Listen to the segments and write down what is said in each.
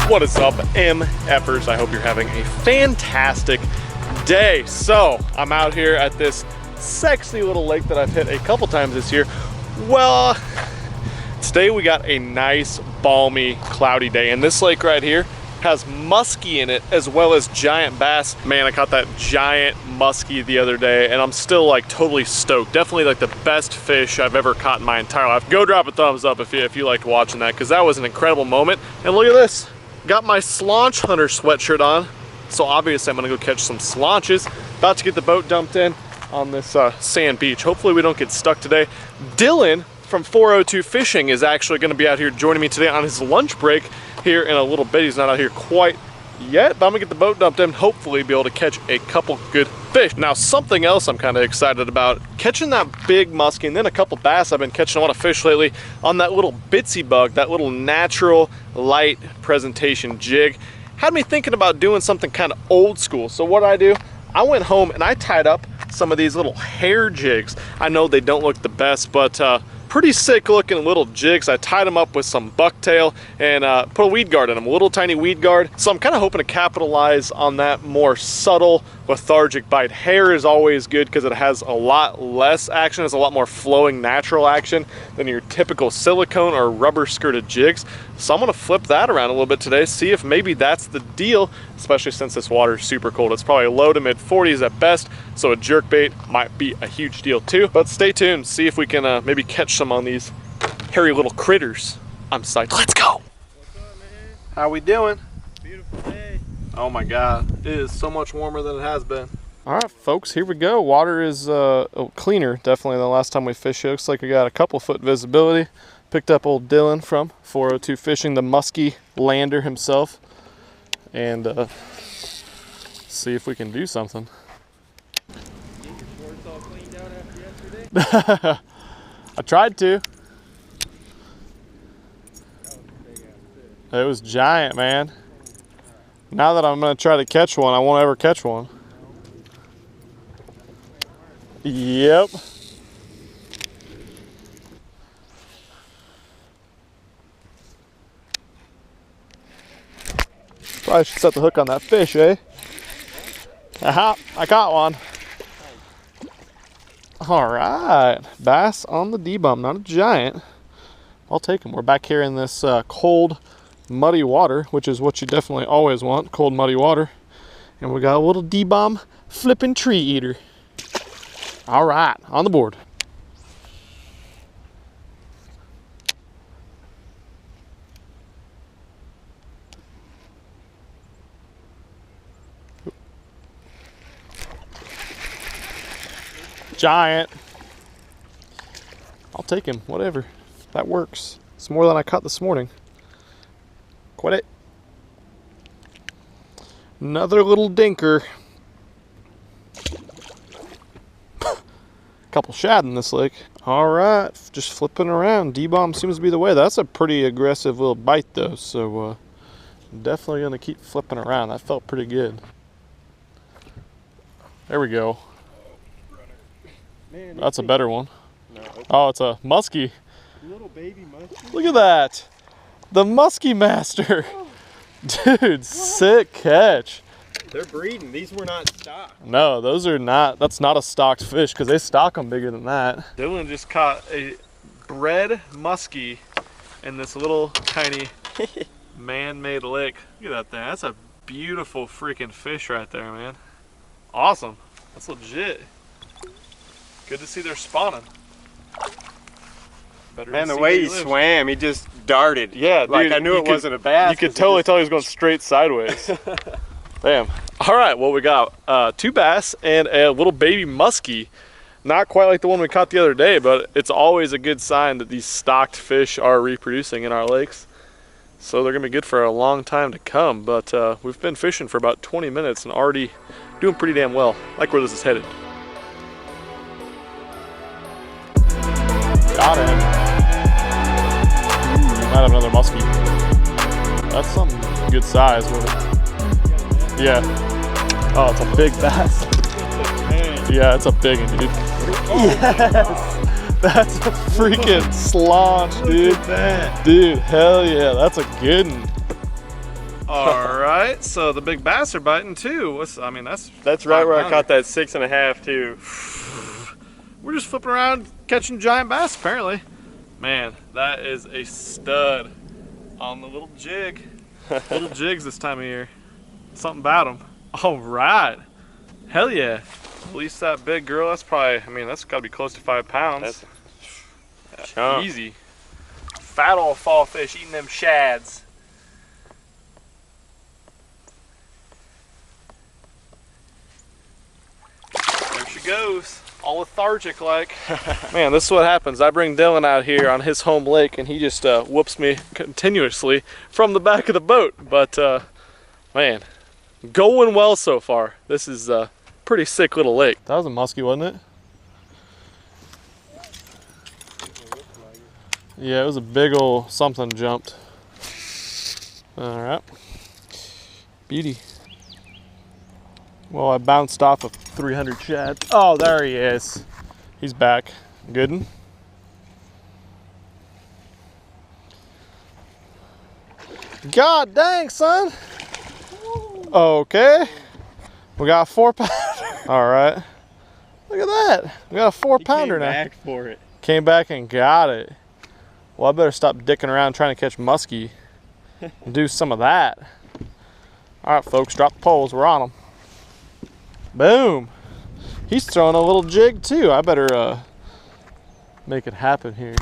What is up, MFers? I hope you're having a fantastic day. So I'm out here at this sexy little lake that I've hit a couple times this year. Well, today we got a nice balmy cloudy day, and this lake right here has muskie in it as well as giant bass. Man, I caught that giant muskie the other day and I'm still like totally stoked. Definitely like the best fish I've ever caught in my entire life. Go drop a thumbs up if you liked watching that, because that was an incredible moment. And look at this. Got my SLAUNCH hunter sweatshirt on, so obviously I'm gonna go catch some SLAUNCHes. About to get the boat dumped in on this sand beach. Hopefully we don't get stuck today. Dylan from 402 Fishing is actually gonna be out here joining me today on his lunch break here in a little bit. He's not out here quite yet, but I'm gonna get the boat dumped in, hopefully be able to catch a couple good fish. Now, something else I'm kind of excited about, catching that big muskie and then a couple bass. I've been catching a lot of fish lately on that little bitsy bug, that little natural light presentation jig. Had me thinking about doing something kind of old school. So what I do, I went home and I tied up some of these little hair jigs. I know they don't look the best, but pretty sick looking little jigs. I tied them up with some bucktail and put a weed guard in them, a little tiny weed guard. So I'm kind of hoping to capitalize on that more subtle, lethargic bite. Hair is always good because it has a lot less action. It's a lot more flowing natural action than your typical silicone or rubber skirted jigs. So I'm gonna flip that around a little bit today, see if maybe that's the deal, especially since this water is super cold. It's probably low to mid 40s at best, so a jerkbait might be a huge deal too. But stay tuned, see if we can maybe catch some on these hairy little critters. I'm psyched. Let's go. What's up, man? How we doing? Beautiful day. Oh my God, it is so much warmer than it has been. All right, folks, here we go. Water is cleaner, definitely, than the last time we fished. It looks like we got a couple foot visibility. Picked up old Dylan from 402 Fishing, the muskie lander himself, and see if we can do something. Get your shorts all cleaned out after yesterday? I tried to. That was a big ass fish. It was giant, man. Now that I'm gonna try to catch one, I won't ever catch one. Yep. Probably should set the hook on that fish, eh? Aha, I caught one. All right, bass on the D-bump, not a giant. I'll take him. We're back here in this cold, muddy water, which is what you definitely always want, cold, muddy water. And we got a little D-bomb flipping tree eater. All right, on the board. Giant. I'll take him, whatever. That works. It's more than I caught this morning. Quit it. Another little dinker. Couple shad in this lake. All right, just flipping around. D-bomb seems to be the way. That's a pretty aggressive little bite though, so definitely gonna keep flipping around. That felt pretty good. There we go. Man, that's a better one. No, oh, it's a muskie. Little baby muskie. Look at that. The muskie master. Dude, sick catch. They're breeding. These were not stocked. No, those are not. That's not a stocked fish because they stock them bigger than that. Dylan just caught a bred muskie in this little tiny man-made lake. Look at that thing. That's a beautiful freaking fish right there, man. Awesome. That's legit. Good to see they're spawning. Man, the way he swam, he just darted. Yeah, like dude, I knew it wasn't a bass. You could totally tell he was going straight sideways. Damn. All right, well, we got 2 bass and a little baby muskie. Not quite like the one we caught the other day, but it's always a good sign that these stocked fish are reproducing in our lakes. So they're gonna be good for a long time to come, but we've been fishing for about 20 minutes and already doing pretty damn well. Like where this is headed. Got him. Ooh, we might have another muskie. That's some good size with it. Yeah. Oh, it's a big bass. Yeah, it's a big one, dude. Yes. That's a freaking SLAUNCH, dude. Dude, hell yeah, that's a good one. All right, so the big bass are biting too. I mean, that's right where I caught that 6.5 too. We're just flipping around catching giant bass apparently. Man, that is a stud on the little jig. Little jigs this time of year. Something about them. All right, hell yeah. At least that big girl, that's probably, I mean, that's got to be close to 5 pounds. That's easy. Fat old fall fish eating them shads. There she goes, all lethargic like. Man, this is what happens. I bring Dylan out here on his home lake and he just whoops me continuously from the back of the boat. But man, going well so far. This is pretty sick little lake. That was a muskie, wasn't it? Yeah, it was a big ol' something jumped. All right, beauty. Well, I bounced off of 300 shad. Oh, there he is. He's back. Good one. God dang, son. Okay. We got a 4 pounder. All right. Look at that. We got a 4 pounder now. Came back for it. Came back and got it. Well, I better stop dicking around trying to catch muskie and do some of that. All right, folks, drop the poles. We're on them. Boom. He's throwing a little jig too. I better make it happen here.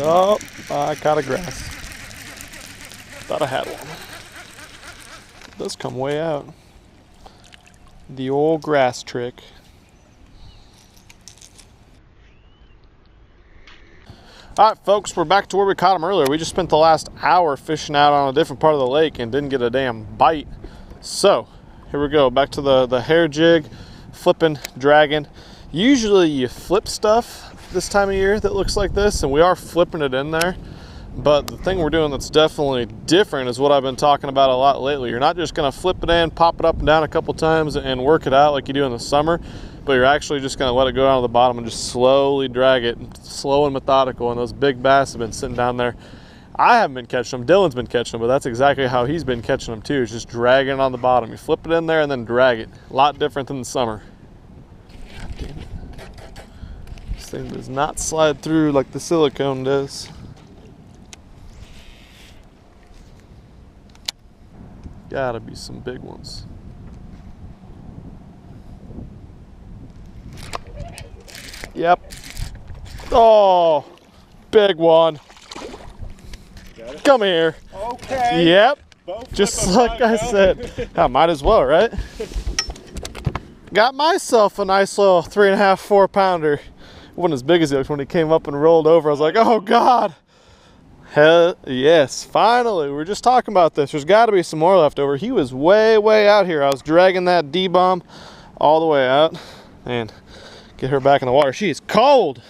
Oh, I caught a grass. Thought I had one. It does come way out. The old grass trick. All right, folks, we're back to where we caught them earlier. We just spent the last hour fishing out on a different part of the lake and didn't get a damn bite. So here we go, back to the hair jig, flipping, dragging. Usually you flip stuff this time of year that looks like this, and we are flipping it in there. But the thing we're doing that's definitely different is what I've been talking about a lot lately. You're not just gonna flip it in, pop it up and down a couple times and work it out like you do in the summer, but you're actually just gonna let it go down to the bottom and just slowly drag it, slow and methodical. And those big bass have been sitting down there. I haven't been catching them, Dylan's been catching them, but that's exactly how he's been catching them too. It's just dragging it on the bottom. You flip it in there and then drag it. A lot different than the summer. God damn it. This thing does not slide through like the silicone does. Gotta be some big ones. Yep. Oh, big one. Come here. Okay. Yep. Just like I said. I might as well, right? Got myself a nice little 3.5, 4 pounder. It wasn't as big as it was when he came up and rolled over. I was like, oh God. Hell yes, finally. We were just talking about this. There's got to be some more left over. He was way out here. I was dragging that D-bomb all the way out. And get her back in the water. She is cold.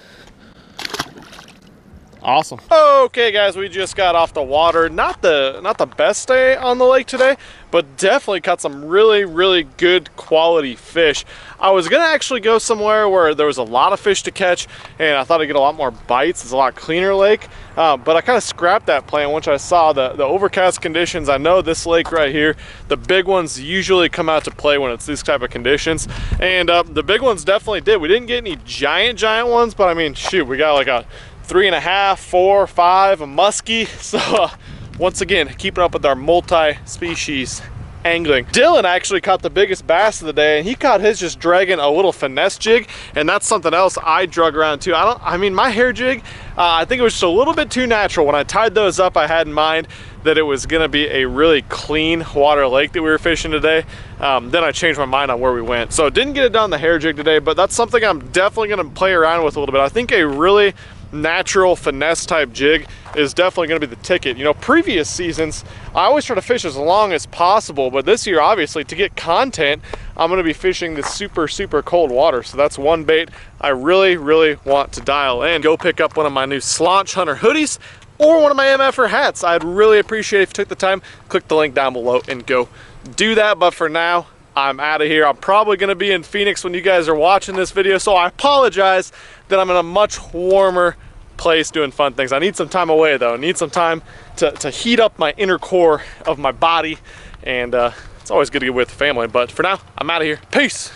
Awesome. Okay, guys, we just got off the water. Not the best day on the lake today, but definitely caught some really good quality fish. I was gonna actually go somewhere where there was a lot of fish to catch, and I thought I'd get a lot more bites. It's a lot cleaner lake, but I kind of scrapped that plan once I saw the overcast conditions. I know this lake right here, the big ones usually come out to play when it's these type of conditions, and the big ones definitely did. We didn't get any giant ones, but I mean, shoot, we got like a 3.5, 4, 5, a muskie. So once again, keeping up with our multi-species angling. Dylan actually caught the biggest bass of the day, and he caught his just dragging a little finesse jig, and that's something else I drug around too. I mean, my hair jig, I think it was just a little bit too natural. When I tied those up, I had in mind that it was gonna be a really clean water lake that we were fishing today. Then I changed my mind on where we went. So didn't get it done the hair jig today, but that's something I'm definitely gonna play around with a little bit. I think a really natural finesse type jig is definitely going to be the ticket. You know, previous seasons I always try to fish as long as possible, but this year obviously to get content I'm going to be fishing the super cold water. So that's one bait I really want to dial in. Go pick up one of my new SLAUNCH Hunter hoodies. or one of my MFer hats. I'd really appreciate it if you took the time, click the link down below and go do that. But for now, I'm out of here. I'm probably gonna be in Phoenix when you guys are watching this video, so I apologize that I'm in a much warmer place doing fun things. I need some time away though. I need some time to heat up my inner core of my body, and it's always good to get with the family. But for now, I'm out of here. Peace.